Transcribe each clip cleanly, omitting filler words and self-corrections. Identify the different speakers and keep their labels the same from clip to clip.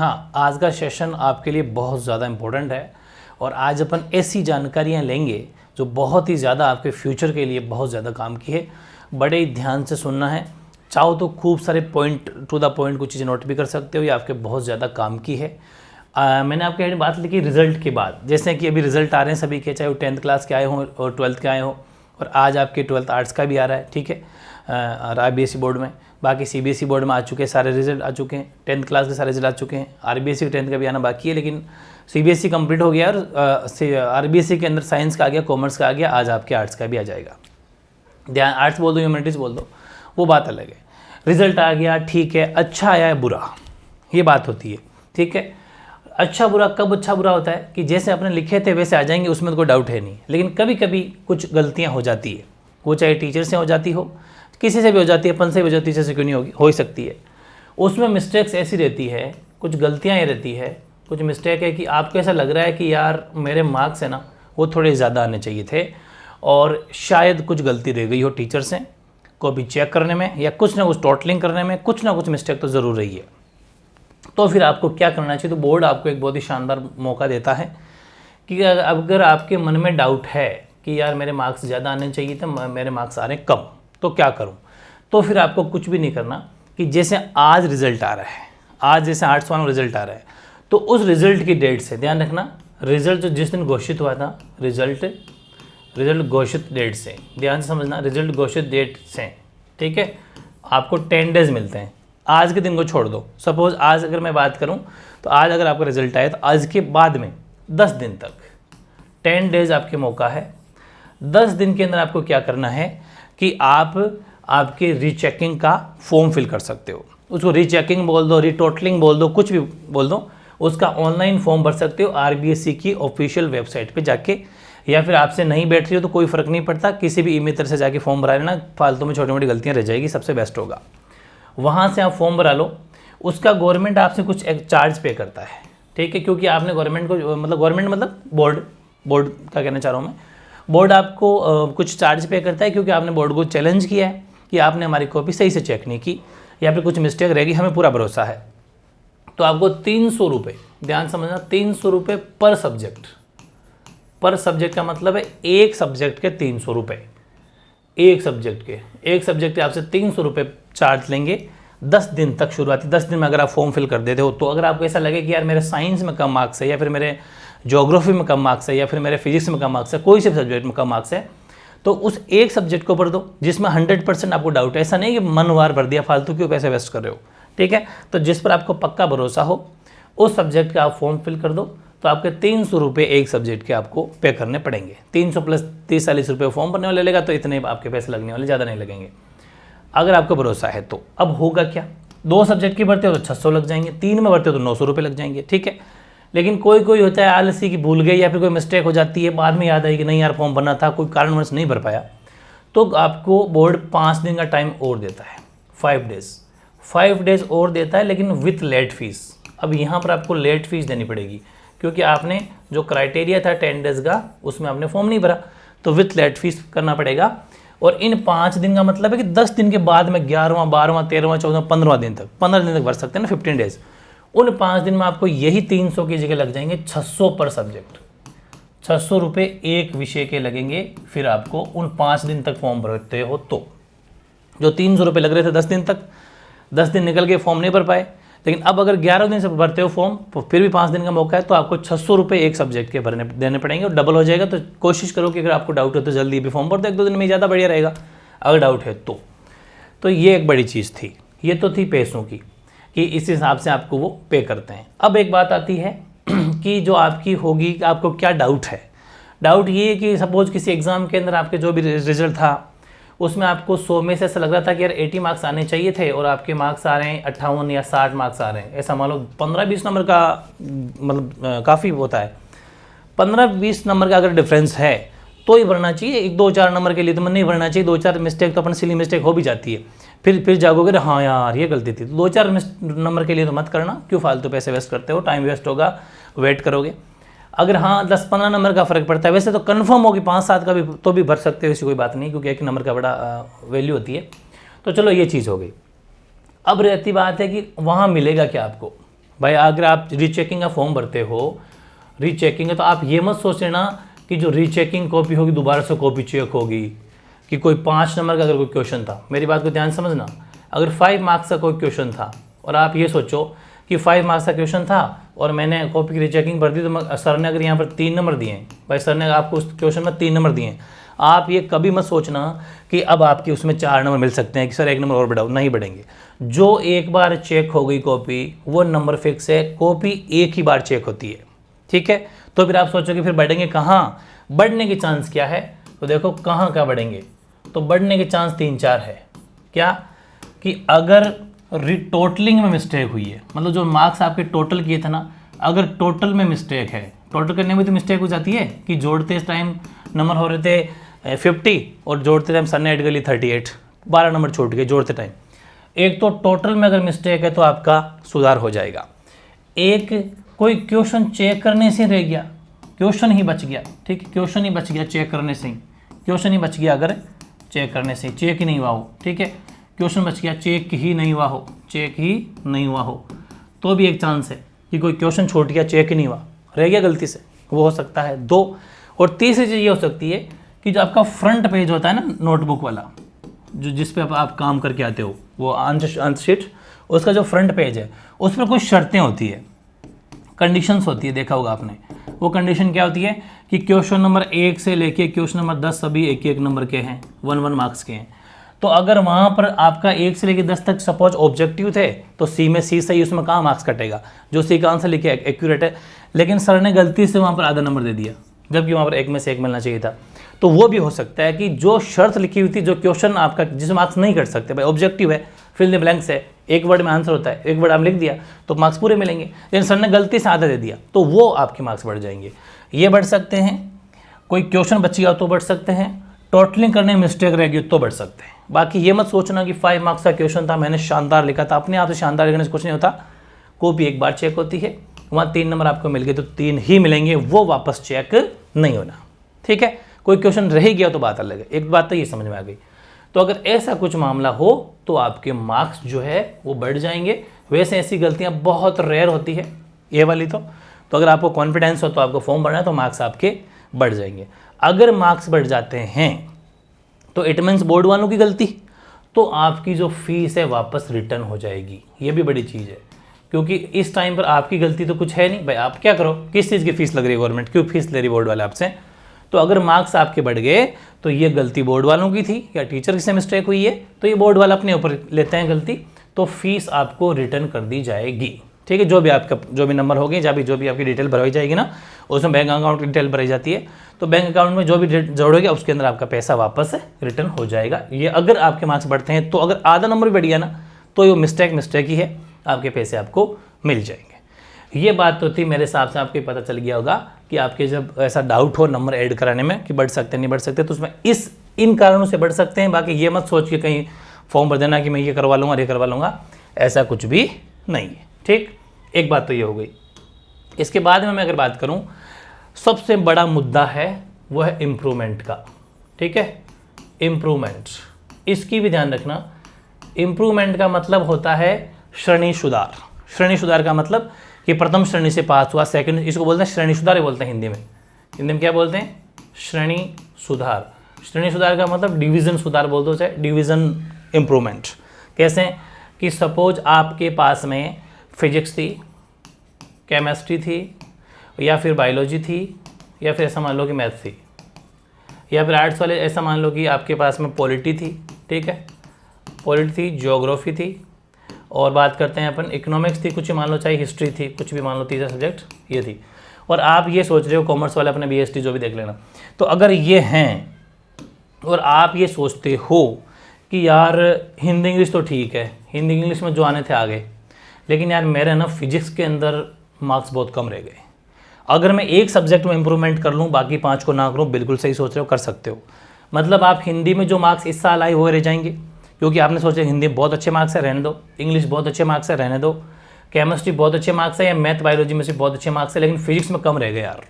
Speaker 1: हाँ, आज का सेशन आपके लिए बहुत ज़्यादा इम्पोर्टेंट है और आज अपन ऐसी जानकारियाँ लेंगे जो बहुत ही ज़्यादा आपके फ्यूचर के लिए बहुत ज़्यादा काम की है। बड़े ही ध्यान से सुनना है, चाहो तो खूब सारे पॉइंट टू द पॉइंट कुछ चीज़ें नोट भी कर सकते हो, ये आपके बहुत ज़्यादा काम की है। मैंने आपके बात लिखी रिज़ल्ट के बाद, जैसे कि अभी रिज़ल्ट आ रहे हैं सभी के, चाहे वो 10th क्लास के आए हों और 12th के आए हों, और आज आपके 12th आर्ट्स का भी आ रहा है, ठीक है, और IBSE बोर्ड में, बाकी CBSE बोर्ड में आ चुके हैं, सारे रिजल्ट आ चुके हैं, 10th क्लास के सारे रिजल्ट आ चुके हैं, RBSE 10th का भी आना बाकी है, लेकिन CBSE कंप्लीट हो गया और RBSE के अंदर साइंस का आ गया, कॉमर्स का आ गया, आज आपके आर्ट्स का भी आ जाएगा। ध्यान, आर्ट्स बोल दो, ह्यूमैनिटीज़ बोल दो, वो बात अलग है। रिजल्ट आ गया, ठीक है, अच्छा आया है बुरा, ये बात होती है, ठीक है। अच्छा बुरा कब अच्छा बुरा होता है कि जैसे आपने लिखे थे वैसे आ जाएंगे, उसमें तो कोई डाउट है नहीं, लेकिन कभी कभी कुछ गलतियाँ हो जाती है, वो चाहे टीचर से हो जाती हो, किसी से भी हो जाती है, अपन से भी हो जाती है, टीचर से क्यों नहीं होगी, हो ही सकती है। उसमें मिस्टेक्स ऐसी रहती है, कुछ गलतियाँ ये रहती है, कुछ मिस्टेक है कि आपको ऐसा लग रहा है कि यार मेरे मार्क्स है ना वो थोड़े ज़्यादा आने चाहिए थे, और शायद कुछ गलती रह गई हो टीचर से को भी चेक करने में, या कुछ ना कुछ टोटलिंग करने में, कुछ ना कुछ मिस्टेक तो ज़रूर रही है। तो फिर आपको क्या करना चाहिए, तो बोर्ड आपको एक बहुत ही शानदार मौका देता है कि अगर आपके मन में डाउट है कि यार मेरे मार्क्स ज़्यादा आने चाहिए थे, मेरे मार्क्स आ रहे हैं कम, तो क्या करूं, तो फिर आपको कुछ भी नहीं करना कि जैसे आज रिज़ल्ट आ रहा है, आज जैसे आर्ट्स वाला रिज़ल्ट आ रहा है, तो उस रिज़ल्ट की डेट से ध्यान रखना, रिज़ल्ट जो जिस दिन घोषित हुआ था, रिज़ल्ट घोषित डेट से, ध्यान से समझना, रिज़ल्ट घोषित डेट से, ठीक है, आपको 10 डेज़ मिलते हैं। आज के दिन को छोड़ दो, सपोज़ आज अगर मैं बात करूं तो आज अगर आपका रिज़ल्ट आया तो आज के बाद में 10 दिन तक 10 डेज़ आपके मौका है। 10 दिन के अंदर आपको क्या करना है कि आप आपके रीचेकिंग का फॉर्म फिल कर सकते हो, उसको रीचेकिंग बोल दो, रीटोटलिंग बोल दो, कुछ भी बोल दो, उसका ऑनलाइन फॉर्म भर सकते हो RBSE की ऑफिशियल वेबसाइट पे जाके, या फिर आपसे नहीं बैठ रही हो तो कोई फ़र्क नहीं पड़ता, किसी भी ईमेल से जाके फॉर्म भरा लेना, फालतू में छोटी मोटी गलतियाँ रह जाएगी, सबसे बेस्ट होगा। वहाँ से आप फॉर्म भरा लो, उसका गवर्नमेंट आपसे कुछ एक चार्ज पे करता है, ठीक है, क्योंकि आपने गवर्नमेंट को, मतलब गवर्नमेंट मतलब बोर्ड का कहना चाह रहा हूँ मैं, बोर्ड आपको कुछ चार्ज पे करता है, क्योंकि आपने बोर्ड को चैलेंज किया है कि आपने हमारी कॉपी सही से चेक नहीं की, या फिर कुछ मिस्टेक रहेगी, हमें पूरा भरोसा है। तो आपको 300 रुपये, ध्यान समझना, 300 रुपये पर सब्जेक्ट, पर सब्जेक्ट का मतलब है एक सब्जेक्ट के 300 रुपये, एक सब्जेक्ट के आपसे 300 रुपये चार्ज लेंगे 10 दिन तक। शुरुआती 10 दिन में अगर आप फॉर्म फिल कर देते हो, तो अगर आपको ऐसा लगे कि यार मेरे साइंस में कम मार्क्स है, या फिर मेरे ज्योग्राफी में कम मार्क्स है, या फिर मेरे फिजिक्स में कम मार्क्स है, कोई से सब्जेक्ट में कम मार्क्स है, तो उस एक सब्जेक्ट को भर दो जिसमें 100% आपको डाउट है। ऐसा नहीं कि मनवार भर दिया, फालतू क्यों पैसे वेस्ट कर रहे हो, ठीक है। तो जिस पर आपको पक्का भरोसा हो उस सब्जेक्ट का आप फॉर्म फिल कर दो, तो आपके 300 रुपये एक सब्जेक्ट के आपको पे करने पड़ेंगे। 300 प्लस 30-40 रुपये फॉर्म भरने वाले लेगा, तो इतने आपके पैसे लगने वाले, ज़्यादा नहीं लगेंगे अगर आपको भरोसा है तो। अब होगा क्या, 2 सब्जेक्ट की भरते हो तो 600 लग जाएंगे, 3 में भरते हो तो 900 रुपये लग जाएंगे, ठीक है। लेकिन कोई होता है आलसी की, भूल गई या फिर कोई मिस्टेक हो जाती है, बाद में याद आई कि नहीं यार फॉर्म भरना था, कोई कारणवश नहीं भर पाया, तो आपको बोर्ड 5 दिन का टाइम और देता है, 5 डेज़ और देता है, लेकिन विथ लेट फीस। अब यहाँ पर आपको लेट फीस देनी पड़ेगी, क्योंकि आपने जो क्राइटेरिया था 10 डेज़ का, उसमें आपने फॉर्म नहीं भरा, तो विथ लेट फीस करना पड़ेगा। और इन 5 दिन का मतलब है कि 10 दिन के बाद में 11वां, 12वां, 13वां, 14वां, 15वां दिन तक, 15 दिन तक भर सकते हैं ना, 15 डेज़। उन 5 दिन में आपको यही 300 की जगह लग जाएंगे 600 पर सब्जेक्ट, 600 रुपये एक विषय के लगेंगे। फिर आपको उन 5 दिन तक फॉर्म भरते हो तो, जो 300 रुपये लग रहे थे 10 दिन तक, 10 दिन निकल के फॉर्म नहीं भर पाए, लेकिन अब अगर 11 दिन से भरते हो फॉर्म, तो फिर भी 5 दिन का मौका है, तो आपको 600 रुपये एक सब्जेक्ट के भरने देने पड़ेंगे, और डबल हो जाएगा। तो कोशिश करो कि अगर आपको डाउट है तो जल्दी भी फॉर्म भर दो, 1-2 दिन में ज़्यादा बढ़िया रहेगा अगर डाउट है तो ये एक बड़ी चीज़ थी, ये तो थी पैसों की, कि इस हिसाब से आपको वो पे करते हैं। अब एक बात आती है कि जो आपकी होगी कि आपको क्या डाउट है। डाउट ये है कि सपोज़ किसी एग्ज़ाम के अंदर आपके जो भी रिजल्ट था उसमें आपको 100 में से ऐसा लग रहा था कि यार 80 मार्क्स आने चाहिए थे, और आपके मार्क्स आ रहे हैं 58 या 60 मार्क्स आ रहे हैं। ऐसा मान लो 15-20 नंबर का, मतलब काफ़ी होता है, 15-20 नंबर का अगर डिफरेंस है तो ही भरना चाहिए, 1-2-4 नंबर के लिए तो नहीं भरना चाहिए। 2-4 मिस्टेक तो अपन सिली मिस्टेक हो भी जाती है, फिर जागोगे हाँ यार ये गलती थी। 2-4 नंबर के लिए तो मत करना, क्यों फालतू पैसे वेस्ट करते हो, टाइम वेस्ट होगा, वेट करोगे। अगर हाँ 10-15 नंबर का फ़र्क पड़ता है, वैसे तो कन्फर्म हो कि 5-7 का भी तो भी भर सकते हो, ऐसी कोई बात नहीं, क्योंकि एक नंबर का बड़ा वैल्यू होती है। तो चलो ये चीज़ हो गई। अब रहती बात है कि वहाँ मिलेगा क्या आपको, भाई अगर आप रीचेकिंग का फॉर्म भरते हो, रीचेकिंग है, तो आप ये मत सोच लेना कि जो रीचेकिंग कॉपी होगी दोबारा से कॉपी चेक होगी, कि कोई 5 नंबर का अगर कोई क्वेश्चन था, मेरी बात को ध्यान समझना, अगर 5 मार्क्स का कोई क्वेश्चन था और आप ये सोचो कि 5 मार्क्स का क्वेश्चन था और मैंने कॉपी की रीचेकिंग भर दी, तो सर ने अगर यहाँ पर 3 नंबर दिए हैं, भाई सर ने आपको उस क्वेश्चन में 3 नंबर दिए हैं, आप ये कभी मत सोचना कि अब आपके उसमें 4 नंबर मिल सकते हैं कि सर 1 नंबर और बढ़ाओ, नहीं बढ़ेंगे। जो एक बार चेक हो गई कॉपी, वो नंबर फिक्स है, कॉपी एक ही बार चेक होती है, ठीक है। तो फिर आप सोचोगे फिर बढ़ेंगे कहाँ, बढ़ने के चांस क्या है, तो देखो कहाँ क्या बढ़ेंगे, तो बढ़ने के चांस 3-4 है। क्या कि अगर टोटलिंग में मिस्टेक हुई है, मतलब जो मार्क्स आपके टोटल किए थे ना, अगर टोटल में मिस्टेक है, टोटल करने में तो मिस्टेक हो जाती है कि जोड़ते टाइम नंबर हो रहे थे 50 और जोड़ते टाइम सर ने ऐड कर ली 38, 12 नंबर छूट गए जोड़ते टाइम। एक तो टोटल में अगर मिस्टेक है तो आपका सुधार हो जाएगा। एक कोई क्वेश्चन चेक करने से रह गया, क्वेश्चन ही बच गया, ठीक है, क्वेश्चन ही बच गया चेक करने से ही, क्वेश्चन ही बच गया, अगर चेक करने से चेक ही नहीं हुआ हो, ठीक है, क्वेश्चन बच गया, चेक ही नहीं हुआ हो, चेक ही नहीं हुआ हो, तो भी एक चांस है कि कोई क्वेश्चन छूट गया, चेक ही नहीं हुआ, रह गया गलती से, वो हो सकता है 2। और तीसरी चीज़ ये हो सकती है कि जो आपका फ्रंट पेज होता है ना नोटबुक वाला, जो जिस पे आप काम करके आते हो, वो आंसर शीट, उसका जो फ्रंट पेज है उस पर कुछ शर्तें होती है, कंडीशंस होती है, देखा होगा आपने। वो कंडीशन क्या होती है कि क्वेश्चन नंबर 1 से लेके क्वेश्चन नंबर 10 सभी 1-1 नंबर के हैं, 1-1 मार्क्स के हैं। तो अगर वहाँ पर आपका 1 से लेके 10 तक सपोज ऑब्जेक्टिव थे, तो सी में सी सही, उसमें कहाँ मार्क्स कटेगा, जो सी का आंसर लिखे एक्यूरेट है, लेकिन सर ने गलती से वहाँ पर आधा नंबर दे दिया, जबकि वहाँ पर 1 में से 1 मिलना चाहिए था। तो वो भी हो सकता है कि जो शर्त लिखी हुई थी, जो क्वेश्चन आपका जिसमें मार्क्स नहीं कट सकते, भाई ऑब्जेक्टिव है, फिल द ब्लैंक्स है, एक वर्ड में आंसर होता है, एक वर्ड आप लिख दिया तो मार्क्स पूरे मिलेंगे, लेकिन सर ने गलती से आधा दे दिया, तो वो आपके मार्क्स बढ़ जाएंगे। ये बढ़ सकते हैं, कोई क्वेश्चन बच गया तो बढ़ सकते हैं, टोटलिंग करने में मिस्टेक रह गई तो बढ़ सकते हैं। बाकी ये मत सोचना कि 5 मार्क्स का क्वेश्चन था, मैंने शानदार लिखा था, अपने आप से शानदार लिखने से कुछ नहीं होता, कॉपी एक बार चेक होती है, वहाँ 3 नंबर आपको मिल गए तो 3 ही मिलेंगे, वो वापस चेक नहीं होना, ठीक है। कोई क्वेश्चन रह गया तो बात अलग है, एक बात तो ये समझ में आ गई। तो अगर ऐसा कुछ मामला हो तो आपके मार्क्स जो है वो बढ़ जाएंगे। वैसे ऐसी गलतियाँ बहुत रेयर होती है, ये वाली तो अगर आपको कॉन्फिडेंस हो तो आपको फॉर्म भरना है तो मार्क्स आपके बढ़ जाएंगे। अगर मार्क्स बढ़ जाते हैं तो इट मीन्स बोर्ड वालों की गलती, तो आपकी जो फीस है वापस रिटर्न हो जाएगी। ये भी बड़ी चीज़ है, क्योंकि इस टाइम पर आपकी गलती तो कुछ है नहीं, भाई आप क्या करो, किस चीज़ की फीस लग रही है गवर्नमेंट, क्यों फीस ले रही बोर्ड वाले आपसे। तो अगर मार्क्स आपके बढ़ गए तो ये गलती बोर्ड वालों की थी या टीचर से मिस्टेक हुई है, तो ये बोर्ड वाला अपने ऊपर लेते हैं गलती, तो फीस आपको रिटर्न कर दी जाएगी, ठीक है। जो भी आपका जो भी नंबर होगी, जो भी आपकी डिटेल भरवाई जाएगी ना, उसमें बैंक अकाउंट की डिटेल भराई जाती है, तो बैंक अकाउंट में जो भी जोड़ोगे उसके अंदर आपका पैसा वापस रिटर्न हो जाएगा। ये अगर आपके मार्क्स बढ़ते हैं, तो अगर आधा नंबर भी बढ़ गया ना, तो ये मिस्टेक ही है, आपके पैसे आपको मिल जाएंगे। ये बात तो थी, मेरे हिसाब से आपको पता चल गया होगा कि आपके जब ऐसा डाउट हो नंबर ऐड कराने में कि बढ़ सकते नहीं बढ़ सकते, तो उसमें इन कारणों से बढ़ सकते हैं। बाकी ये मत सोच के कहीं फॉर्म भर देना कि मैं ये करवा लूँगा, ये करवा लूँगा, ऐसा कुछ भी नहीं है, ठीक। एक बात तो ये हो गई। इसके बाद में मैं अगर बात करूँ, सबसे बड़ा मुद्दा है वो है इम्प्रूवमेंट का, ठीक है। इम्प्रूवमेंट, इसकी भी ध्यान रखना। इम्प्रूवमेंट का मतलब होता है श्रेणी सुधार। श्रेणी सुधार का मतलब कि प्रथम श्रेणी से पास हुआ, सेकंड, इसको बोलते हैं श्रेणी सुधार, बोलते हैं हिंदी में क्या बोलते हैं, श्रेणी सुधार। श्रेणी सुधार का मतलब डिवीज़न सुधार बोल दो, चाहे डिवीज़न इम्प्रूवमेंट। कैसे कि सपोज आपके पास में फिजिक्स थी, केमिस्ट्री थी, या फिर बायोलॉजी थी, या फिर ऐसा मान लो कि मैथ थी, या फिर आर्ट्स वाले ऐसा मान लो कि आपके पास में पॉलिटी थी, ठीक है, पॉलिटी थी, ज्योग्राफी थी, और बात करते हैं अपन इकोनॉमिक्स थी, कुछ मान लो चाहे हिस्ट्री थी, कुछ भी मान लो, तीसरा सब्जेक्ट ये थी। और आप ये सोच रहे हो, कॉमर्स वाले अपने बीएसटी जो भी देख लेना, तो अगर ये हैं और आप ये सोचते हो कि यार हिंदी इंग्लिश तो ठीक है, हिंदी इंग्लिश में जो आने थे आ गए, लेकिन यार मेरे ना फिजिक्स के अंदर मार्क्स बहुत कम रह गए, अगर मैं एक सब्जेक्ट में इंप्रूवमेंट कर लूँ बाकी 5 को ना करूँ, बिल्कुल सही सोच रहे हो, कर सकते हो। मतलब आप हिंदी में जो मार्क्स इस साल आए वो रह जाएंगे, क्योंकि आपने सोचा हिंदी में बहुत अच्छे मार्क्स है, रहने दो, इंग्लिश बहुत अच्छे मार्क्स है, रहने दो, केमिस्ट्री बहुत अच्छे मार्क्स है, या मैथ बायोलॉजी में से बहुत अच्छे मार्क्स है, लेकिन फिजिक्स में कम रह गए यार,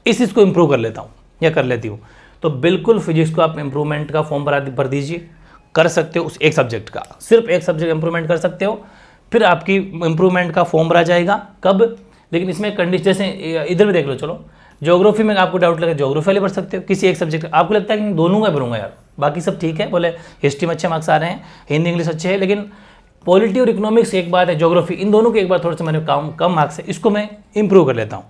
Speaker 1: इस चीज़ को इंप्रूव कर लेता हूँ या कर लेती हूँ, तो बिल्कुल फिजिक्स को आप इंप्रूवमेंट का फॉर्म भर दीजिए, कर सकते हो। उस एक सब्जेक्ट का, सिर्फ एक सब्जेक्ट इंप्रूवमेंट कर सकते हो, फिर आपकी इम्प्रूवमेंट का फॉर्म भरा जाएगा। कब? लेकिन इसमें कंडीशन, जैसे इधर भी देख लो, चलो ज्योग्राफी में आपको डाउट लगे, ज्योग्राफी वाले भर सकते हो किसी एक सब्जेक्ट। आपको लगता है कि दोनों का भरूंगा यार, बाकी सब ठीक है, बोले हिस्ट्री में अच्छे मार्क्स आ रहे हैं, हिंदी इंग्लिश अच्छे है, लेकिन पॉलिटी और इकोनॉमिक्स एक बात है, ज्योग्राफी, इन दोनों के एक बार थोड़ा सा मैंने कम मार्क्स है, इसको मैं इंप्रूव कर लेता हूँ,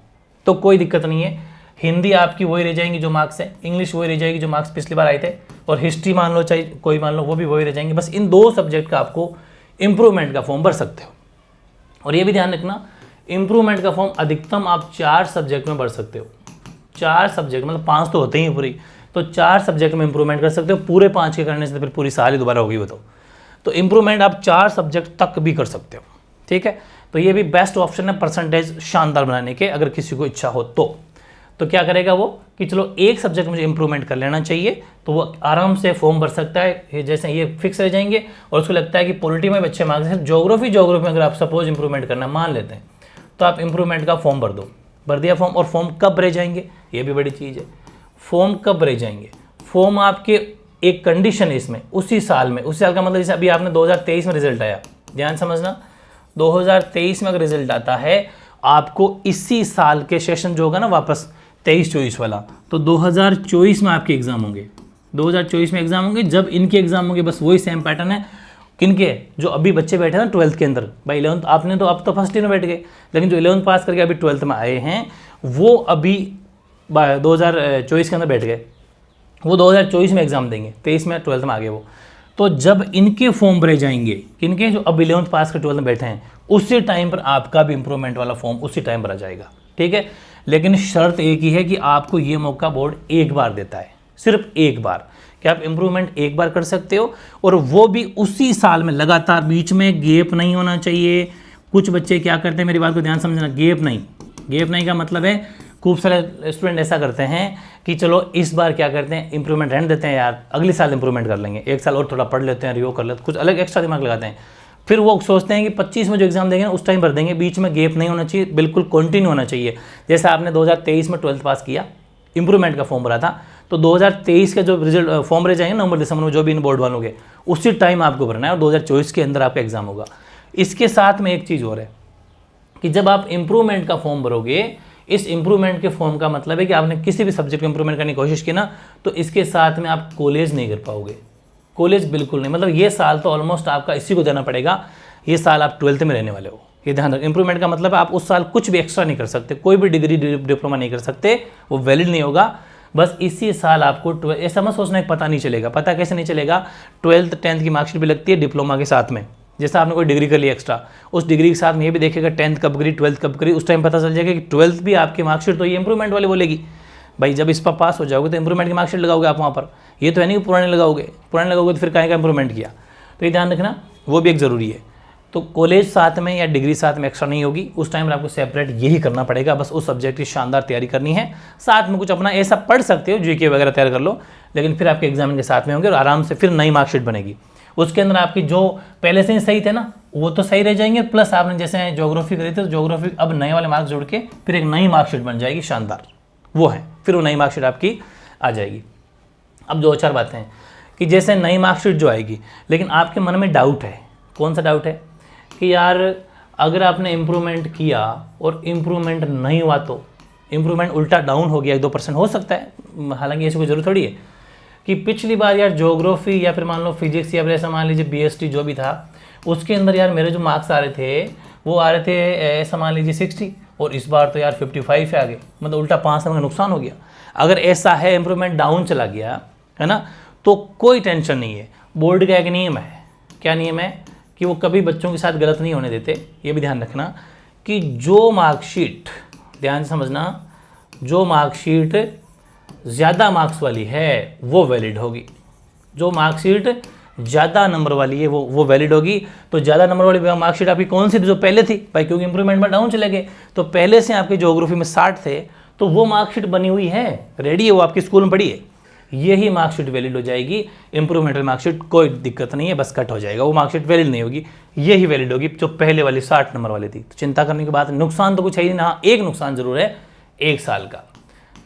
Speaker 1: तो कोई दिक्कत नहीं है। हिंदी आपकी वही रह जाएंगी जो मार्क्स है, इंग्लिश वही रह जाएगी जो मार्क्स पिछली बार आए थे, और हिस्ट्री मान लो चाहे कोई मान लो, वो भी वही रह जाएंगे। बस इन 2 सब्जेक्ट का आपको इंप्रूवमेंट का फॉर्म भर सकते हो। और ये भी ध्यान रखना, इंप्रूवमेंट का फॉर्म अधिकतम आप 4 सब्जेक्ट में भर सकते हो। 4 सब्जेक्ट मतलब 5 तो होते ही पूरी, तो 4 सब्जेक्ट में इंप्रूवमेंट कर सकते हो। पूरे 5 के करने से तो फिर पूरी साल ही दोबारा होगी वो तो इंप्रूवमेंट आप 4 सब्जेक्ट तक भी कर सकते हो, ठीक है। तो ये भी बेस्ट ऑप्शन है परसेंटेज शानदार बनाने के, अगर किसी को इच्छा हो तो क्या करेगा वो कि चलो एक सब्जेक्ट मुझे इंप्रूवमेंट कर लेना चाहिए, तो वो आराम से फॉर्म भर सकता है। जैसे ये फिक्स रह जाएंगे और उसको लगता है कि पॉलिटी में भी अच्छे मार्क्स हैं, ज्योग्राफी में अगर आप सपोज इंप्रूवमेंट करना मान लेते हैं, तो आप इंप्रूवमेंट का फॉर्म भर दिया फॉर्म। और फॉर्म कब रह जाएंगे, ये भी बड़ी चीज़ है, फॉर्म कब रह जाएंगे। फॉर्म आपके एक कंडीशन है इसमें, उसी साल में, उसी साल का मतलब जैसे अभी आपने 2023 में रिजल्ट आया, ध्यान समझना, 2023 में अगर रिजल्ट आता है, आपको इसी साल के सेशन जो होगा ना वापस 23-24 वाला, तो 2024 में आपके एग्जाम होंगे, 2024 में एग्जाम होंगे। जब इनके एग्जाम होंगे बस वही सेम पैटर्न है, किनके, जो अभी बच्चे बैठे हैं ना 12th के अंदर, भाई 11th आपने तो अब तो फर्स्ट ईयर में बैठ गए, लेकिन जो 11th पास करके अभी 12th में आए हैं वो अभी 2024 के अंदर बैठ गए, वो 2024 में एग्जाम देंगे, 23 में 12th में आ गए वो। तो जब इनके फॉर्म भरे जाएंगे, किनके, जो अब 11th पास कर 12th में बैठे हैं, उसी टाइम पर आपका भी इंप्रूवमेंट वाला फॉर्म उसी टाइम भरा जाएगा, ठीक है। लेकिन शर्त एक ही है कि आपको ये मौका बोर्ड एक बार देता है, सिर्फ एक बार, कि आप इंप्रूवमेंट एक बार कर सकते हो, और वो भी उसी साल में लगातार, बीच में गैप नहीं होना चाहिए। कुछ बच्चे क्या करते हैं, मेरी बात को ध्यान समझना, गैप नहीं का मतलब है, खूब सारे स्टूडेंट ऐसा करते हैं कि चलो इस बार क्या करते हैं, इंप्रूवमेंट रहने देते हैं यार, अगले साल इंप्रूवमेंट कर लेंगे, एक साल और थोड़ा पढ़ लेते हैं, रिव्यू कर लेते हैं, कुछ अलग एक्स्ट्रा दिमाग लगाते हैं। फिर वो सोचते हैं कि 25 में जो एग्जाम देंगे ना उस टाइम भर देंगे, बीच में गैप नहीं होना चाहिए, बिल्कुल कंटिन्यू होना चाहिए। जैसे आपने 2023 में 12th पास किया, इंप्रूवमेंट का फॉर्म भरा था, तो 2023 का जो रिजल्ट फॉर्म रह जाएंगे नवंबर दिसंबर में, जो भी इन बोर्ड वालों के, उसी टाइम आपको भरना है, और 2024 के अंदर आपका एग्जाम होगा। इसके साथ में एक चीज़ और है कि जब आप इंप्रूवमेंट का फॉर्म भरोगे, इस इंप्रूवमेंट के फॉर्म का मतलब है कि आपने किसी भी सब्जेक्ट में इंप्रूवमेंट करने की कोशिश की ना, तो इसके साथ में आप कॉलेज नहीं कर पाओगे, कॉलेज बिल्कुल नहीं। मतलब ये साल तो ऑलमोस्ट आपका इसी को देना पड़ेगा, ये साल आप 12th में रहने वाले हो, ये ध्यान रखो। इंप्रूवमेंट का मतलब आप उस साल कुछ भी एक्स्ट्रा नहीं कर सकते, कोई भी डिग्री डिप्लोमा नहीं कर सकते, वो वैलिड नहीं होगा। बस इसी साल आपको ऐसा मत सोचना है पता नहीं चलेगा, पता कैसे नहीं चलेगा, 12th 10th की मार्कशीट भी लगती है डिप्लोमा के साथ में। जैसा आपने कोई डिग्री कर ली एक्स्ट्रा, उस डिग्री के साथ में ये भी देखेगा 10th कब करी, 12th कब करी, उस टाइम पता चल जाएगा कि 12th भी आपकी मार्कशीट तो ये इंप्रूवमेंट वाली बोलेगी। भाई जब इस पर पास हो जाओगे तो इंप्रूवमेंट की मार्कशीट लगाओगे आप वहाँ पर, ये तो है नहीं कि पुराने लगाओगे तो फिर कहें का इंप्रूवमेंट किया। तो ये ध्यान रखना, वो भी एक ज़रूरी है। तो कॉलेज साथ में या डिग्री साथ में एक्स्ट्रा नहीं होगी, उस टाइम पर आपको सेपरेट यही करना पड़ेगा, बस उस सब्जेक्ट की शानदार तैयारी करनी है। साथ में कुछ अपना ऐसा पढ़ सकते हो, जीके वगैरह तैयार कर लो, लेकिन फिर आपके एग्जाम के साथ में होंगे और आराम से फिर नई मार्कशीट बनेगी। उसके अंदर आपकी जो पहले से ही सही थे ना वो तो सही रह जाएंगे, प्लस आपने जैसे ज्योग्राफी करी थी तो ज्योग्राफी अब नए वाले मार्क्स जोड़ के फिर एक नई मार्कशीट बन जाएगी शानदार, वो है, फिर वो नई मार्कशीट आपकी आ जाएगी। अब 2-4 बातें हैं कि जैसे नई मार्कशीट जो आएगी, लेकिन आपके मन में डाउट है, कौन सा डाउट है कि यार अगर आपने इम्प्रूवमेंट किया और इम्प्रूवमेंट नहीं हुआ तो इम्प्रूवमेंट उल्टा डाउन हो गया, 1-2% हो सकता है, हालांकि ऐसी कोई जरूरत थोड़ी है कि पिछली बार यार ज्योग्राफी या फिर मान लो फिजिक्स या फिर ऐसा मान लीजिए बीएसटी जो भी था उसके अंदर यार मेरे जो मार्क्स आ रहे थे वो आ रहे थे ऐसा मान लीजिए 60 और इस बार तो यार 55 आ गए, मतलब उल्टा 5 नंबर का नुकसान हो गया। अगर ऐसा है इम्प्रूवमेंट डाउन चला गया है ना, तो कोई टेंशन नहीं है। बोर्ड का एक नियम है, क्या नियम है कि वो कभी बच्चों के साथ गलत नहीं होने देते। ये भी ध्यान रखना कि जो मार्कशीट, ध्यान से समझना, जो मार्कशीट ज़्यादा मार्क्स वाली है वो वैलिड होगी, जो मार्कशीट ज़्यादा नंबर वाली है वो वैलिड होगी। तो ज़्यादा नंबर वाली मार्कशीट आपकी कौन सी थी, जो पहले थी भाई, क्योंकि इंप्रूवमेंट में डाउन चले गए तो पहले से आपकी ज्योग्राफी में 60 थे, तो वो मार्कशीट बनी हुई है, रेडी है, वो आपकी स्कूल में पड़ी है, यही मार्कशीट वैलिड हो जाएगी। इंप्रूवमेंटल मार्कशीट कोई दिक्कत नहीं है, बस कट हो जाएगा, वो मार्कशीट वैलिड नहीं होगी, यही वैलिड होगी जो पहले वाली 60 नंबर वाली थी। तो चिंता करने की बात, नुकसान तो कुछ है ही नहीं, हाँ एक नुकसान जरूर है 1 साल का,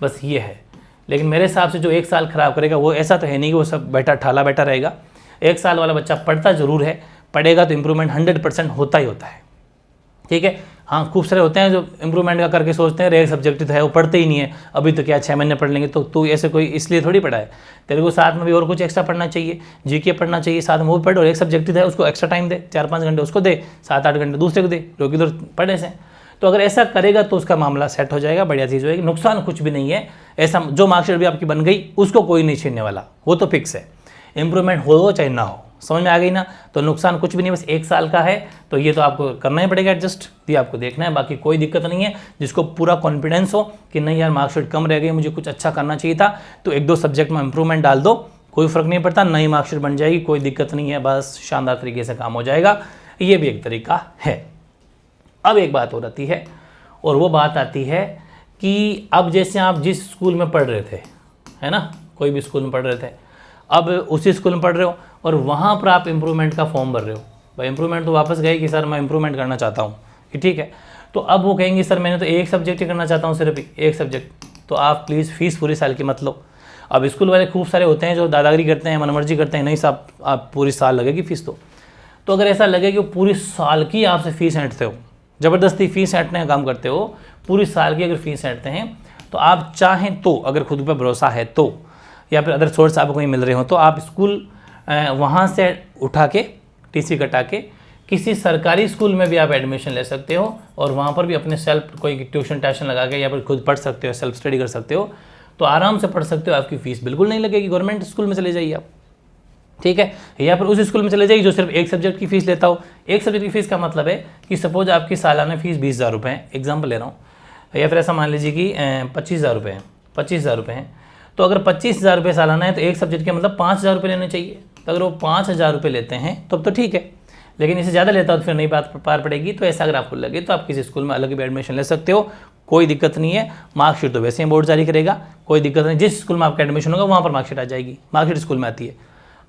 Speaker 1: बस ये है। लेकिन मेरे हिसाब से जो 1 साल खराब करेगा वो ऐसा तो है नहीं कि वो सब बैठा ठाला बैठा रहेगा। 1 साल वाला बच्चा पढ़ता जरूर है, पढ़ेगा तो इम्प्रूवमेंट 100% होता ही होता है। ठीक है। हाँ, खूब सारे होते हैं जो इम्प्रूवमेंट का करके सोचते हैं एक सब्जेक्ट तो है वो पढ़ते ही नहीं है, अभी तो क्या 6 महीने पढ़ लेंगे, तो तू ऐसे कोई इसलिए थोड़ी पढ़ा है, तेरे को साथ में भी और कुछ एक्स्ट्रा पढ़ना चाहिए, जीके पढ़ना चाहिए साथ में, वो भी पढ़, और एक सब्जेक्ट है उसको एक्स्ट्रा टाइम दे, 4-5 घंटे उसको दे, 7-8 घंटे दूसरे को दे, जो कि पढ़े से। तो अगर ऐसा करेगा तो उसका मामला सेट हो जाएगा, बढ़िया चीज़ होगी, नुकसान कुछ भी नहीं है। ऐसा जो मार्कशीट भी आपकी बन गई उसको कोई नहीं छीनने वाला, वो तो फिक्स है, इंप्रूवमेंट हो चाहे ना हो। समझ में आ गई ना? तो नुकसान कुछ भी नहीं, बस 1 साल का है, तो ये तो आपको करना ही पड़ेगा एडजस्ट, ये आपको देखना है, बाकी कोई दिक्कत नहीं है। जिसको पूरा कॉन्फिडेंस हो कि नहीं यार मार्कशीट कम रह गई, मुझे कुछ अच्छा करना चाहिए था, तो 1-2 सब्जेक्ट में इंप्रूवमेंट डाल दो, कोई फर्क नहीं पड़ता, नई मार्कशीट बन जाएगी, कोई दिक्कत नहीं है, बस शानदार तरीके से काम हो जाएगा। ये भी एक तरीका है। अब एक बात और आती है, और वो बात आती है कि अब जैसे आप जिस स्कूल में पढ़ रहे थे, है ना, कोई भी स्कूल में पढ़ रहे थे, अब उसी स्कूल में पढ़ रहे हो और वहाँ पर आप इम्प्रूवमेंट का फॉर्म भर रहे हो। भाई इम्प्रूवमेंट तो वापस गए कि सर मैं इम्प्रूवमेंट करना चाहता हूँ, कि ठीक है, तो अब वो कहेंगे सर मैंने तो एक सब्जेक्ट ही करना चाहता हूँ, सिर्फ एक सब्जेक्ट, तो आप प्लीज़ फीस पूरी साल की मत लो। अब स्कूल वाले खूब सारे होते हैं जो दादागिरी करते हैं, मनमर्जी करते हैं, नहीं साहब आप पूरी साल लगेगी फीस तो अगर ऐसा लगे कि वो पूरी साल की आपसे फीस ऐंठते हो, ज़बरदस्ती फीस ऐंठने का काम करते हो, पूरी साल की अगर फीस ऐंठते हैं, तो आप चाहें तो, अगर खुद पर भरोसा है तो, या फिर अदर सोर्स आपको कहीं मिल रहे हो, तो आप स्कूल वहाँ से उठा के टीसी कटा के किसी सरकारी स्कूल में भी आप एडमिशन ले सकते हो, और वहाँ पर भी अपने सेल्फ कोई ट्यूशन टाशन लगा के या फिर खुद पढ़ सकते हो, सेल्फ स्टडी कर सकते हो, तो आराम से पढ़ सकते हो, आपकी फ़ीस बिल्कुल नहीं लगेगी। गवर्नमेंट स्कूल में चले जाइए आप, ठीक है, या फिर उस स्कूल में चले जाइए जो सिर्फ एक सब्जेक्ट की फ़ीस लेता हो। एक सब्जेक्ट की फ़ीस का मतलब है कि सपोज आपकी सालाना फ़ीस 20,000 रुपये है, एग्जाम्पल ले रहा हूँ, या फिर ऐसा मान लीजिए कि 25,000 रुपये हैं, 25,000 रुपये हैं, तो अगर 25,000 रुपये सालाना है तो एक सब्जेक्ट के मतलब 5,000 रुपये लेने चाहिए। तो अगर वो 5,000 रुपये लेते हैं तब तो ठीक है, लेकिन इससे ज़्यादा लेता हो तो फिर नहीं बात पार पड़ेगी। तो ऐसा अगर आपको लगे तो आप किसी स्कूल में अलग भी एडमिशन ले सकते हो, कोई दिक्कत नहीं है। मार्कशीट तो वैसे ही बोर्ड जारी करेगा, कोई दिक्कत नहीं, जिस स्कूल में आपका एडमिशन होगा वहाँ पर मार्कशीट आ जाएगी। मार्कशीट स्कूल में आती है,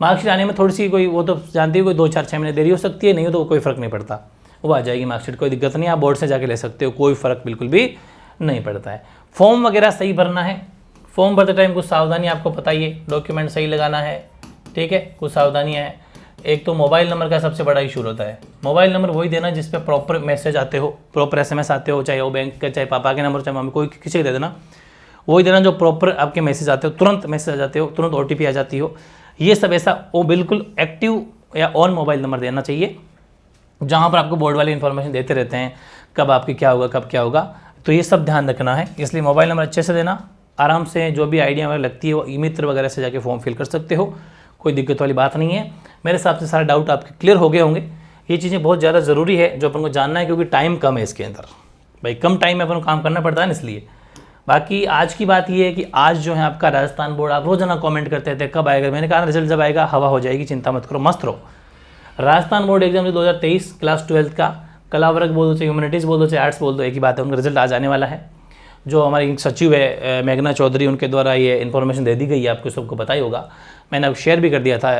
Speaker 1: मार्कशीट आने में थोड़ी सी कोई वो तो जानती है, कोई 2-4-6 महीने देरी हो सकती है, नहीं हो तो कोई फ़र्क नहीं पड़ता, वो आ जाएगी मार्कशीट, कोई दिक्कत नहीं, आप बोर्ड से जाके ले सकते हो, कोई फ़र्क बिल्कुल भी नहीं पड़ता है। फॉर्म वगैरह सही भरना है, फॉर्म भरते टाइम कुछ सावधानी आपको बताइए, डॉक्यूमेंट सही लगाना है, ठीक है, कुछ सावधानियाँ हैं। एक तो मोबाइल नंबर का सबसे बड़ा इशू होता है। मोबाइल नंबर वही देना जिस पे प्रॉपर मैसेज आते हो, प्रॉपर SMS आते हो, चाहे वो बैंक का, चाहे पापा के नंबर, चाहे मम्मी, कोई किसी को दे देना, वही देना जो प्रॉपर आपके मैसेज आते हो, तुरंत मैसेज आ जाते हो, तुरंत OTP आ जाती हो, ये सब ऐसा वो बिल्कुल एक्टिव या ऑन मोबाइल नंबर देना चाहिए, जहाँ पर आपको बोर्ड वाले इन्फॉर्मेशन देते रहते हैं, कब आपकी क्या होगा, कब क्या होगा, तो ये सब ध्यान रखना है। इसलिए मोबाइल नंबर अच्छे से देना, आराम से जो भी आइडिया वगैरह लगती है वो ई-मित्र वगैरह से जाके फॉर्म फिल कर सकते हो, कोई दिक्कत वाली बात नहीं है। मेरे हिसाब से सारे डाउट आपके क्लियर हो गए होंगे। ये चीज़ें बहुत ज़्यादा ज़रूरी है जो अपन को जानना है, क्योंकि टाइम कम है इसके अंदर, भाई कम टाइम में अपन को काम करना पड़ता है ना, इसलिए। बाकी आज की बात ये है कि आज जो है आपका राजस्थान बोर्ड, आप रोजाना कमेंट करते थे कब आएगा, मैंने कहा रिजल्ट जब आएगा हवा हो जाएगी, चिंता मत करो, मस्त रहो। राजस्थान बोर्ड एग्जाम 2023 क्लास 12 का, कला वर्ग बोल दो, चाहे ह्यूमैनिटीज़ बोल दो, चाहे आर्ट्स बोल दो, एक ही बात है, उनका रिजल्ट आज आने वाला है। जो हमारी सचिव है मेघना चौधरी, उनके द्वारा ये इन्फॉर्मेशन दे दी गई है, आपको सबको पता ही होगा, मैंने अब शेयर भी कर दिया था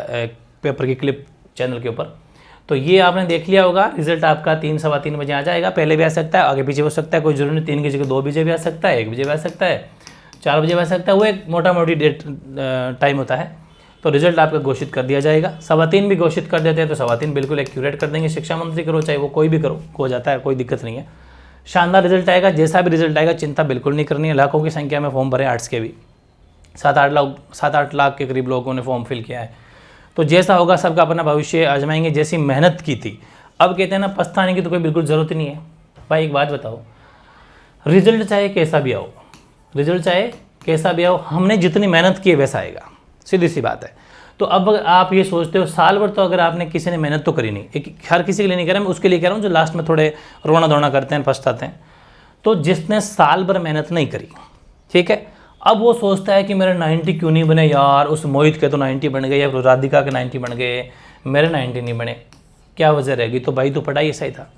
Speaker 1: पेपर की क्लिप चैनल के ऊपर। तो ये आपने देख लिया होगा, रिजल्ट आपका 3-3:15 बजे आ जाएगा, पहले भी आ सकता है, आगे पीछे हो सकता है, कोई जरूरी नहीं 3 की जगह 2 बजे भी आ सकता है, 1 बजे भी आ सकता है, 4 बजे भी आ सकता है, वो एक मोटा मोटी डेट टाइम होता है। तो रिजल्ट आपका घोषित कर दिया जाएगा। 3:15 भी घोषित कर देते हैं तो 3:15 बिल्कुल एक्यूरेट कर देंगे, शिक्षा मंत्री करो चाहे वो कोई भी करो, हो जाता है, कोई दिक्कत नहीं है। शानदार रिजल्ट आएगा, जैसा भी रिजल्ट आएगा चिंता बिल्कुल नहीं करनी है। लाखों की संख्या में फॉर्म भरे, आर्ट्स के भी 7-8 लाख के करीब लोगों ने फॉर्म फिल किया है। तो जैसा होगा सबका अपना भविष्य आजमाएंगे, जैसी मेहनत की थी। अब कहते हैं ना, पछताने की तो कोई बिल्कुल ज़रूरत नहीं है। भाई एक बात बताओ, रिजल्ट चाहे कैसा भी आओ, रिजल्ट चाहे कैसा भी आओ, हमने जितनी मेहनत की है वैसा आएगा, सीधी सी बात है। तो अब आप ये सोचते हो साल भर, तो अगर आपने किसी ने मेहनत तो करी नहीं, एक हर किसी के लिए नहीं कह रहा मैं, उसके लिए कह रहा हूँ जो लास्ट में थोड़े रोना धोना करते हैं, पछताते हैं। तो जिसने साल भर मेहनत नहीं करी, ठीक है, अब वो सोचता है कि मेरे 90 क्यों नहीं बने यार, उस मोहित के तो 90 बन गए, या फिर राधिका के 90 बन गए, मेरे 90 नहीं बने, क्या वजह रहेगी? तो भाई तो पढ़ाई ऐसा ही था,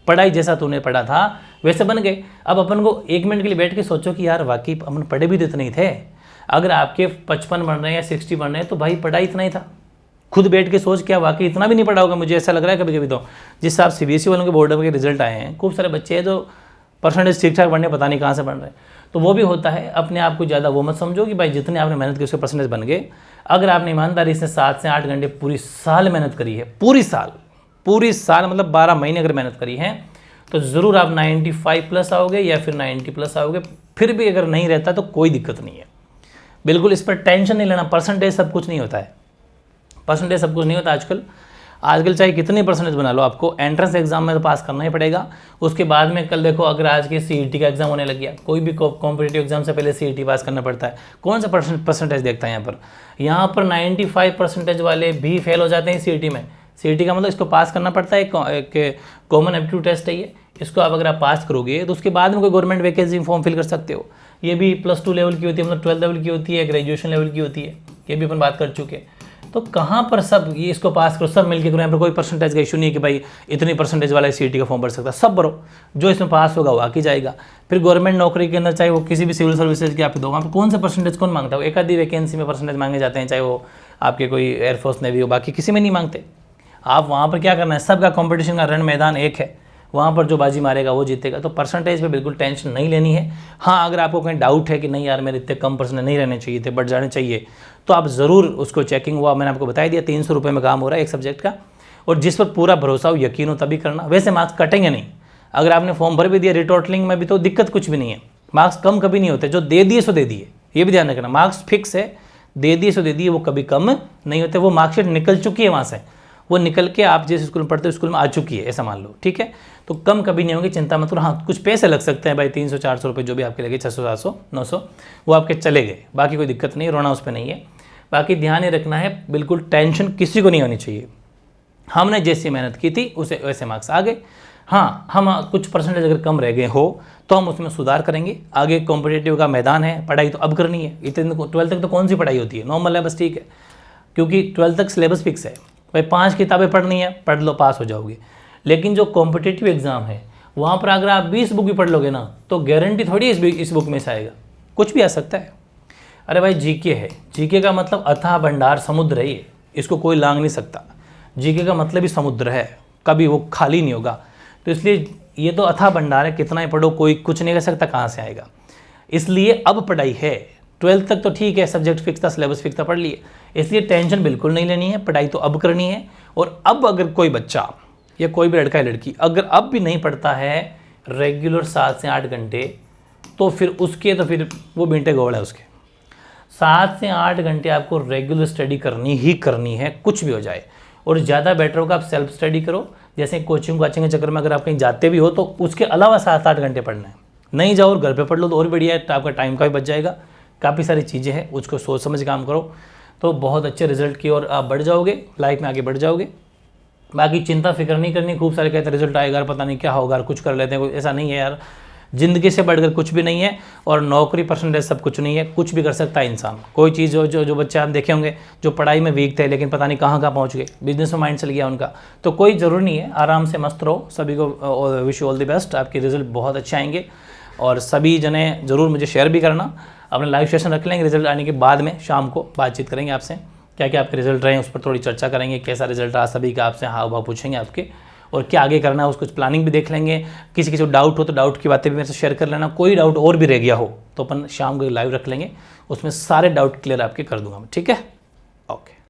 Speaker 1: पढ़ाई जैसा तूने पढ़ा था वैसे बन गए। अब अपन को 1 मिनट के लिए बैठ के सोचो कि यार वाकई अपन पढ़े भी तो इतने ही थे। अगर आपके 55 बन रहे हैं या 60 बन रहे हैं तो भाई पढ़ाई इतना ही था। खुद बैठ के सोच, क्या वाकई इतना भी नहीं पढ़ा होगा? मुझे ऐसा लग रहा है कभी कभी तो, जिस हिसाब CBSE वालों के बोर्ड के रिजल्ट आए हैं, खूब सारे बच्चे हैं जो परसेंटेज ठीक ठाक बढ़ने, पता नहीं कहाँ से बन रहे हैं। तो वो भी होता है, अपने आप को ज़्यादा वो मत समझो कि भाई जितने आपने मेहनत की उसके परसेंटेज बन गए। अगर आपने ईमानदारी से 7 से 8 घंटे पूरी साल मेहनत करी है, पूरी साल पूरी साल मतलब 12 महीने अगर मेहनत करी है तो ज़रूर आप 95 प्लस आओगे या फिर 90 प्लस आओगे। फिर भी अगर नहीं रहता तो कोई दिक्कत नहीं है, बिल्कुल इस पर टेंशन नहीं लेना। परसेंटेज सब कुछ नहीं होता है, परसेंटेज सब कुछ नहीं होता। आजकल चाहे कितनी परसेंटेज बना लो, आपको एंट्रेंस एग्जाम में तो पास करना ही पड़ेगा। उसके बाद में कल देखो अगर आज के सीईटी का एग्जाम होने लग गया, कोई भी कॉम्पिटिटिव एग्जाम से पहले सीईटी पास करना पड़ता है, कौन सा परसेंटेज देखता है यहाँ पर 95 परसेंटेज वाले भी फेल हो जाते हैं सीईटी में। सीईटी का मतलब इसको पास करना पड़ता है, एक कॉमन एप्टीट्यूड टेस्ट है ये। इसको आप अगर आप पास करोगे तो उसके बाद में कोई गवर्नमेंट वैकेंसी फॉर्म फिल कर सकते हो। ये भी +2 लेवल की होती है, मतलब 12 लेवल की होती है, ग्रेजुएशन लेवल की होती है, ये भी अपन बात कर चुके हैं। तो कहाँ पर सब ये इसको पास करो, सब मिलके करो। यहाँ पर कोई परसेंटेज का इशू नहीं है कि भाई इतनी परसेंटेज वाला सीईटी का फॉर्म भर सकता है, सब भरो, जो इसमें पास होगा वो आके जाएगा। फिर गवर्नमेंट नौकरी के अंदर चाहे वो किसी भी सिविल सर्विसेज की आप दो, वहाँ पर कौन सा परसेंटेज कौन मांगता है? एक आधी वैकेंसी में परसेंटेज मांगे जाते हैं, चाहे वो आपके कोई एयरफोर्स नेवी हो, बाकी किसी में नहीं मांगते। आप वहाँ पर क्या करना है, सबका कॉम्पिटिशन का रण मैदान एक है, वहाँ पर जो बाजी मारेगा वो जीतेगा। तो परसेंटेज पे बिल्कुल टेंशन नहीं लेनी है। हाँ, अगर आपको कहीं डाउट है कि नहीं यार मेरे इतने कम परसेंटेज नहीं रहने चाहिए थे, बढ़ जाने चाहिए, तो आप ज़रूर उसको चेकिंग हुआ, मैंने आपको बता दिया 300 रुपये में काम हो रहा है एक सब्जेक्ट का। और जिस पर पूरा भरोसा हो, यकीन हो, तभी करना। वैसे मार्क्स कटेंगे नहीं, अगर आपने फॉर्म भर भी दिया रिटोटलिंग में भी तो दिक्कत कुछ भी नहीं है, मार्क्स कम कभी नहीं होते। जो दे दिए सो दे दिए, ये भी ध्यान रखना, मार्क्स फिक्स है, दे दिए सो दे दिए, वो कभी कम नहीं होते। वो मार्कशीट निकल चुकी है वहाँ से, वो निकल के आप जिस स्कूल में पढ़ते हो स्कूल में आ चुकी है, ऐसा मान लो, ठीक है। तो कम कभी नहीं होगी, चिंता मत करो। हाँ, कुछ पैसे लग सकते हैं भाई, 300-400 रुपये जो भी आपके लगे, 600-700-900 वो आपके चले गए, बाकी कोई दिक्कत नहीं, रोना उस पर नहीं है। बाकी ध्यान ये रखना है, बिल्कुल टेंशन किसी को नहीं होनी चाहिए। हमने जैसी मेहनत की थी उसे वैसे मार्क्स आ गए। हाँ, हम कुछ परसेंटेज अगर कम रह गए हो तो हम उसमें सुधार करेंगे। आगे कॉम्पिटिटिव का मैदान है, पढ़ाई तो अब करनी है। इतने 12th तक तो कौन सी पढ़ाई होती है, नॉर्मल है बस, ठीक है, क्योंकि 12th तक सिलेबस फिक्स है भाई, 5 किताबें पढ़नी है, पढ़ लो, पास हो जाओगे। लेकिन जो कॉम्पिटिटिव एग्जाम है वहाँ पर अगर आप 20 बुक भी पढ़ लोगे ना, तो गारंटी थोड़ी इस बुक में से आएगा, कुछ भी आ सकता है। अरे भाई जीके है, जीके का मतलब अथाह भंडार, समुद्र है ये, इसको कोई लांग नहीं सकता। जीके का मतलब ही समुद्र है, कभी वो खाली नहीं होगा। तो इसलिए ये तो अथाह भंडार है, कितना ही पढ़ो कोई कुछ नहीं कर सकता, कहाँ से आएगा। इसलिए अब पढ़ाई है, 12th तक तो ठीक है, सब्जेक्ट फिक्स था, सिलेबस फिक्स था, पढ़ लिए, इसलिए टेंशन बिल्कुल नहीं लेनी है, पढ़ाई तो अब करनी है। और अब अगर कोई बच्चा या कोई भी लड़का या लड़की अगर अब भी नहीं पढ़ता है रेगुलर 7 से 8 घंटे, तो फिर वो बींटे गौड़ है उसके। 7 से 8 घंटे आपको रेगुलर स्टडी करनी ही करनी है, कुछ भी हो जाए। और ज़्यादा बेटर होगा आप सेल्फ स्टडी करो। जैसे कोचिंग के चक्कर में अगर आप कहीं जाते भी हो तो उसके अलावा 7-8 घंटे पढ़ना है, नहीं जाओ और घर पे पढ़ लो तो और बढ़िया है, तो आपका टाइम का भी बच जाएगा। काफ़ी सारी चीज़ें हैं, उसको सोच समझ काम करो तो बहुत अच्छे रिजल्ट की ओर आप बढ़ जाओगे, लाइफ में आगे बढ़ जाओगे। बाकी चिंता फिक्र नहीं करनी। खूब सारे कहते हैं रिजल्ट आएगा, पता नहीं क्या होगा, कुछ कर लेते हैं, ऐसा नहीं है यार, ज़िंदगी से बढ़कर कुछ भी नहीं है। और नौकरी परसेंटेज सब कुछ नहीं है, कुछ भी कर सकता है इंसान। कोई चीज़ जो बच्चे आप देखे होंगे जो पढ़ाई में वीक थे लेकिन पता नहीं कहाँ पहुँच गए, बिजनेस में माइंड चल गया उनका, तो कोई ज़रूरी नहीं है, आराम से मस्त रहो। सभी को wish you all the best, आपके रिजल्ट बहुत अच्छे आएंगे। और सभी जने ज़रूर मुझे शेयर भी करना, अपने लाइव सेशन रख लेंगे, रिजल्ट आने के बाद में शाम को बातचीत करेंगे आपसे, क्या क्या आपके रिजल्ट रहे हैं उस पर थोड़ी चर्चा करेंगे, कैसा रिजल्ट रहा सभी का, आपसे हाव भाव पूछेंगे आपके, और क्या आगे करना है उसको प्लानिंग भी देख लेंगे। किसी को डाउट हो तो डाउट की बातें भी मेरे से शेयर कर लेना, कोई डाउट और भी रह गया हो तो अपन शाम को लाइव रख लेंगे, उसमें सारे डाउट क्लियर आपके कर दूंगा मैं, ठीक है, ओके।